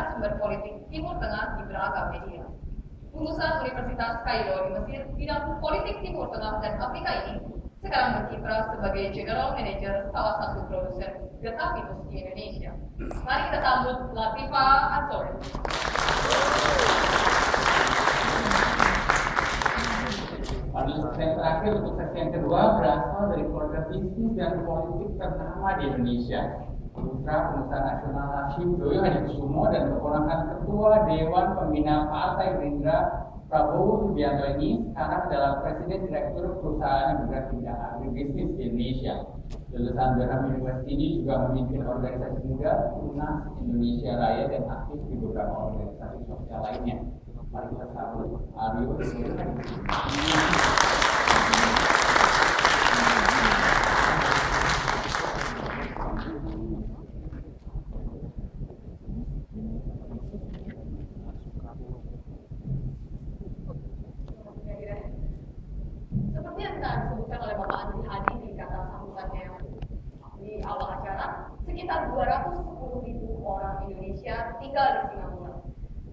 narasumber politik Timur Tengah di beragam media. Lulusan Universitas Kairo di Mesir, bidang politik Timur Tengah dan Afrika ini sekarang berkiprah sebagai General Manager salah satu produsen getah minus di Indonesia. Mari kita sambut Latifa Ansori. Panelis yang terakhir untuk sesi yang kedua berasal dari keluarga bisnis dan politik ternama di Indonesia. Putra pengusaha nasional Hashim Joyo Hadikusumo dan keponakan Ketua Dewan Pembina Partai Gerindra Prabowo Subianto ini sekarang adalah Presiden Direktur Perusahaan yang bergerak di bidang agribisnis di Indonesia. Lulusan Durham University ini juga memimpin organisasi muda Tunas Indonesia Raya dan aktif di beberapa organisasi sosial lainnya. Mari kita sambut Aryo. Seperti yang telah disebutkan oleh Bapak Andri Hadi di kata sambutannya di awal acara, sekitar 210.000 orang Indonesia tinggal di Singapura.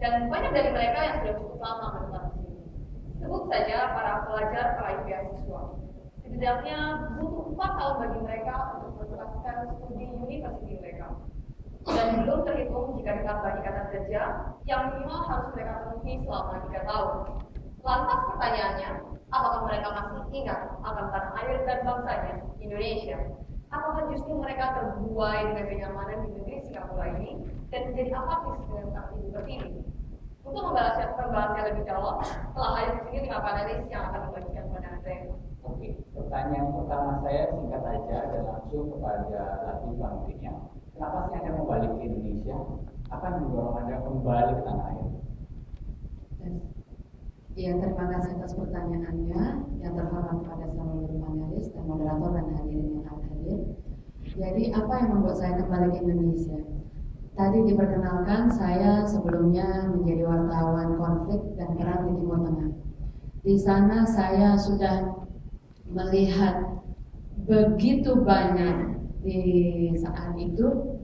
Dan banyak dari mereka yang sudah cukup lama menetap di sini. Sebut saja para pelajar peraih beasiswa. Setidaknya butuh 4 tahun bagi mereka untuk menuntaskan studi universitas mereka. Dan belum terhitung jika ditambah ikatan kerja yang minimal harus mereka penuhi selama 3 tahun. Lantas pertanyaannya, apakah mereka masih ingat akan tanah air dan bangsanya, Indonesia? Apakah justru mereka terbuai dengan kenyamanan di negeri Singapura ini dan menjadi apatis dengan sang ibu terpilih? Untuk membahasnya lebih dalam, telah hadir di sini 5 panelis yang akan membagikan pandangan saya. Oke, pertanyaan pertama saya singkat saja dan langsung kepada Latifah mungkinnya. Kenapa sih Anda mau balik ke Indonesia? Apa yang mendorong Anda kembali ke tanah air? Ya, terima kasih atas pertanyaannya yang terhormat pada seluruh panelis dan moderator dan hadirin yang hadir. Jadi apa yang membuat saya kembali ke Indonesia? Tadi diperkenalkan saya sebelumnya menjadi wartawan konflik dan perang di Timur Tengah. Di sana saya sudah melihat begitu banyak di saat itu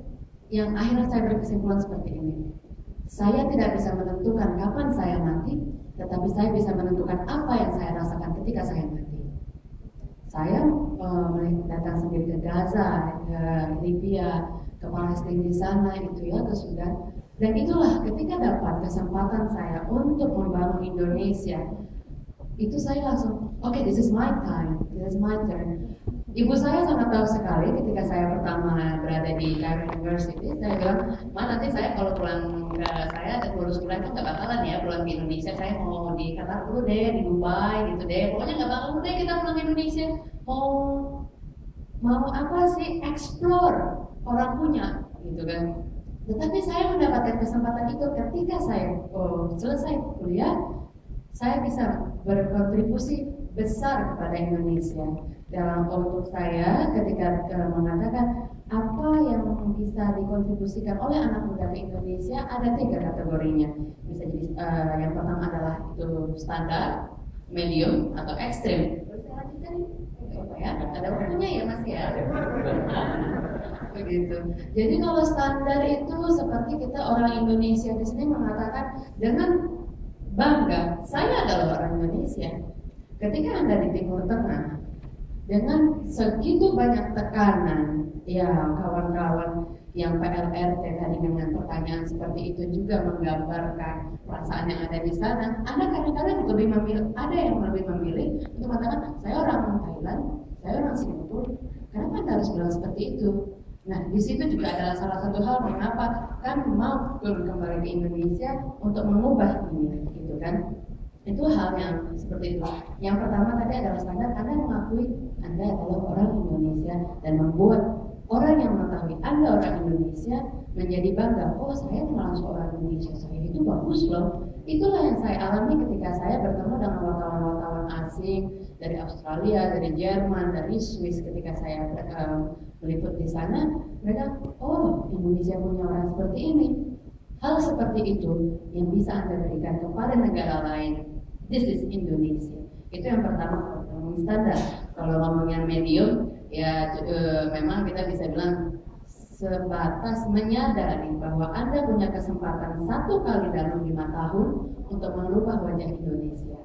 yang akhirnya saya berkesimpulan seperti ini. Saya tidak bisa menentukan kapan saya mati, tetapi saya bisa menentukan apa yang saya rasakan ketika saya mati. Saya datang sendiri ke Gaza, ke Libya, ke Palestina di sana itu ya, ke Sudan. Dan itulah ketika dapat kesempatan saya untuk membangun Indonesia, itu saya langsung, okay, this is my time, this is my turn. Ibu saya sangat tahu sekali ketika saya pertama berada di Cairo University, saya bilang, Ma nanti saya kalau pulang ke saya dan lulus kuliah itu nggak bakalan ya pulang ke Indonesia, saya mau di Qatar dulu deh, di Dubai gitu deh, pokoknya nggak bakalan deh kita pulang ke Indonesia, mau apa sih, explore orang punya gitu kan. Tetapi saya mendapatkan kesempatan itu ketika saya selesai kuliah, saya bisa berkontribusi besar kepada Indonesia. Dalam untuk saya ketika mengatakan apa yang bisa dikontribusikan oleh anak muda di Indonesia, ada 3 kategorinya. Bisa jadi yang pertama adalah itu standar, medium, atau ekstrim. Boleh saya lanjutkan ya? Ada waktunya ya Mas ya? Begitu. Jadi kalau standar itu seperti kita orang Indonesia di sini mengatakan dengan bangga, saya adalah orang Indonesia. Ketika Anda di Timur Tengah dengan segitu banyak tekanan, ya kawan-kawan yang PLRT tadi dengan pertanyaan seperti itu juga menggambarkan perasaan yang ada di sana. Anda kadang-kadang lebih memilih, ada yang lebih memilih untuk mengatakan saya orang Thailand, saya orang Singapura. Kenapa Anda harus bilang seperti itu? Nah, di situ juga adalah salah satu hal mengapa kan mau kembali ke Indonesia untuk mengubah ini, gitu kan? Itu hal yang seperti itu. Yang pertama tadi adalah standar, Anda mengakui Anda adalah orang Indonesia dan membuat orang yang mengetahui Anda orang Indonesia menjadi bangga. Oh, saya adalah seorang Indonesia, saya itu bagus loh. Itulah yang saya alami ketika saya bertemu dengan wartawan-wartawan asing dari Australia, dari Jerman, dari Swiss. Ketika saya meliput di sana, mereka, oh, Indonesia punya orang seperti ini. Hal seperti itu yang bisa Anda berikan kepada negara lain. This is Indonesia. Itu yang pertama, standar. Kalau ngomongnya medium, ya memang kita bisa bilang sebatas menyadari bahwa Anda punya kesempatan 1 kali dalam 5 tahun untuk merubah wajah Indonesia.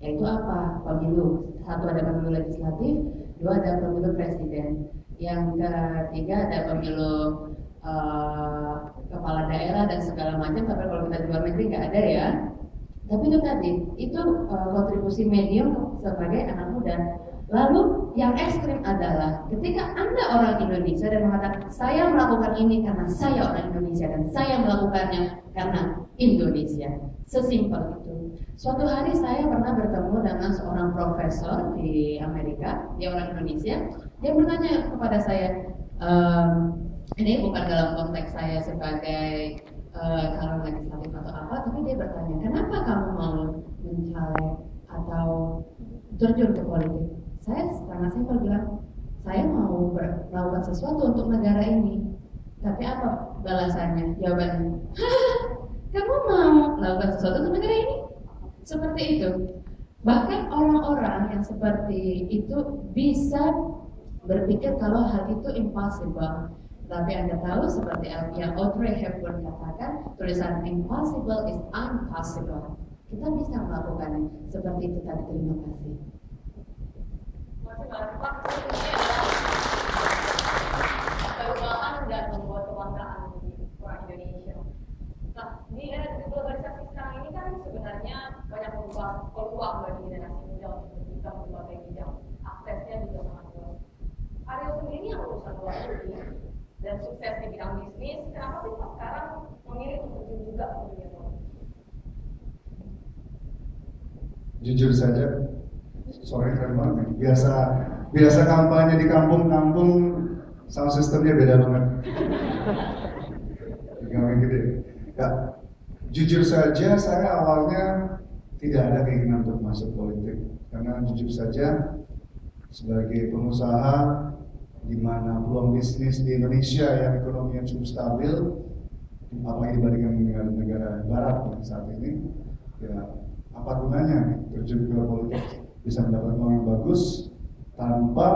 Yaitu apa? Pemilu. 1 ada pemilu legislatif, 2 ada pemilu presiden, yang ketiga ada pemilu kepala daerah dan segala macam. Tapi kalau kita di luar negeri nggak ada ya. Tapi itu tadi, itu kontribusi medium sebagai anak muda. Lalu yang ekstrim adalah ketika Anda orang Indonesia dan mengatakan saya melakukan ini karena saya orang Indonesia dan saya melakukannya karena Indonesia. Sesimpel itu. Suatu hari saya pernah bertemu dengan seorang profesor di Amerika, dia orang Indonesia. Dia bertanya kepada saya, ini bukan dalam konteks saya sebagai calon legislatif atau apa, tapi dia bertanya, kenapa kamu mau mencalek atau terjun ke politik? Saya sangat simpel bilang, saya mau melakukan sesuatu untuk negara ini. Tapi apa balasannya? Jawabannya, kamu mau melakukan sesuatu untuk negara ini? Seperti itu. Bahkan orang-orang yang seperti itu bisa berpikir kalau hal itu impossible. Tapi Anda tahu seperti yang Audrey Hepburn katakan, tulisan impossible is impossible. Kita bisa melakukannya. Seperti itu tadi. Terima kasih. Perubahan dan membuat kebanggaan orang Indonesia. Nah, di era globalisasi sekarang ini kan sebenarnya banyak peluang bagi generasi muda untuk berbuka berbagai bidang. Aksesnya juga sangat luas. Aryo sendiri yang lulusan luar negeri dan sukses di bidang bisnis, kenapa sih Pak sekarang memilih untuk terjun juga ke dunia politik? Jujur saja, sore keren banget. Biasa kampanye di kampung-kampung, sound systemnya beda banget. Yang gede. Ya, jujur saja saya awalnya tidak ada keinginan untuk masuk politik, karena jujur saja sebagai pengusaha di mana peluang bisnis di Indonesia yang ekonominya cukup stabil, apalagi dibandingkan dengan negara Barat saat ini, ya apa gunanya terjun ke politik, bisa mendapat uang yang bagus tanpa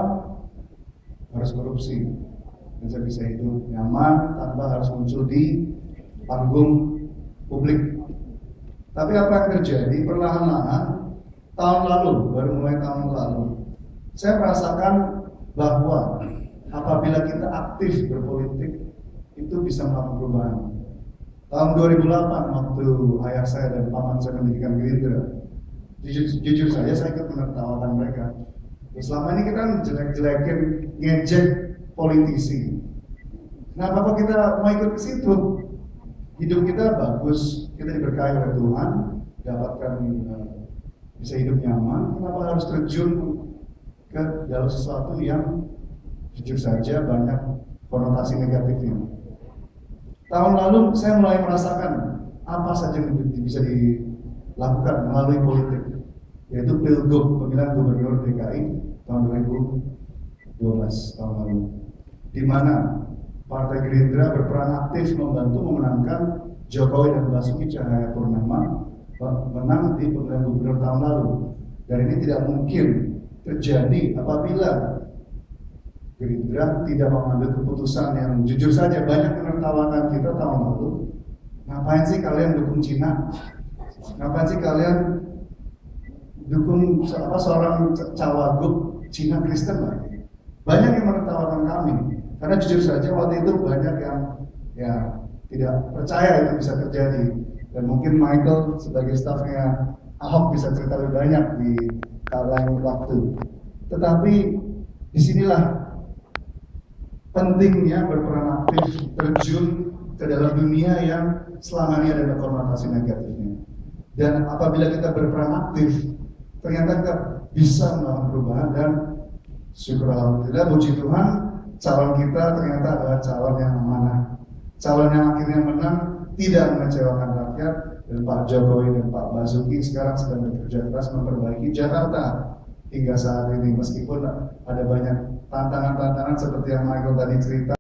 harus korupsi, dan saya bisa hidup nyaman tanpa harus muncul di panggung publik. Tapi apa yang terjadi perlahan-lahan tahun lalu, baru mulai tahun lalu, saya merasakan bahwa apabila kita aktif berpolitik itu bisa melakukan perubahan. Tahun 2008 waktu ayah saya dan paman saya mendirikan Gerindra, jujur saja saya ikut menertawakan mereka. Selama ini kita jelek-jelekin, ngejek politisi. Kenapa kok kita mau ikut ke situ? Hidup kita bagus, kita diberkahi oleh Tuhan, dapatkan bisa hidup nyaman. Kenapa harus terjun ke dalam sesuatu yang jujur saja banyak konotasi negatifnya? Tahun lalu saya mulai merasakan apa saja yang bisa dilakukan melalui politik, yaitu Pilgub pemilihan gubernur DKI tahun 2012 tahun lalu, di mana Partai Gerindra berperan aktif membantu memenangkan Jokowi dan Basuki Cahayapurnama menang di pemilihan gubernur tahun lalu. Dan ini tidak mungkin terjadi apabila Gerindra tidak mengambil keputusan yang jujur saja banyak menertawakan kita tahun lalu. Ngapain sih kalian dukung Cina? Ngapain sih kalian dukung seorang cawagup Cina Kristen lagi? Banyak yang menertawakan kami. Karena jujur saja waktu itu banyak yang ya tidak percaya itu bisa terjadi. Dan mungkin Michael sebagai stafnya Ahok bisa cerita lebih banyak di lain waktu. Tetapi disinilah pentingnya berperan aktif, terjun ke dalam dunia yang selama ini ada konotasi negatifnya. Dan apabila kita berperan aktif, ternyata kita bisa melakukan perubahan. Dan syukur alhamdulillah, puji Tuhan, calon kita ternyata adalah calon yang amanah, calon yang akhirnya menang, tidak mengecewakan rakyat. Dan Pak Jokowi dan Pak Basuki sekarang sedang bekerja keras memperbaiki Jakarta hingga saat ini, meskipun ada banyak tantangan-tantangan seperti yang Michael tadi cerita.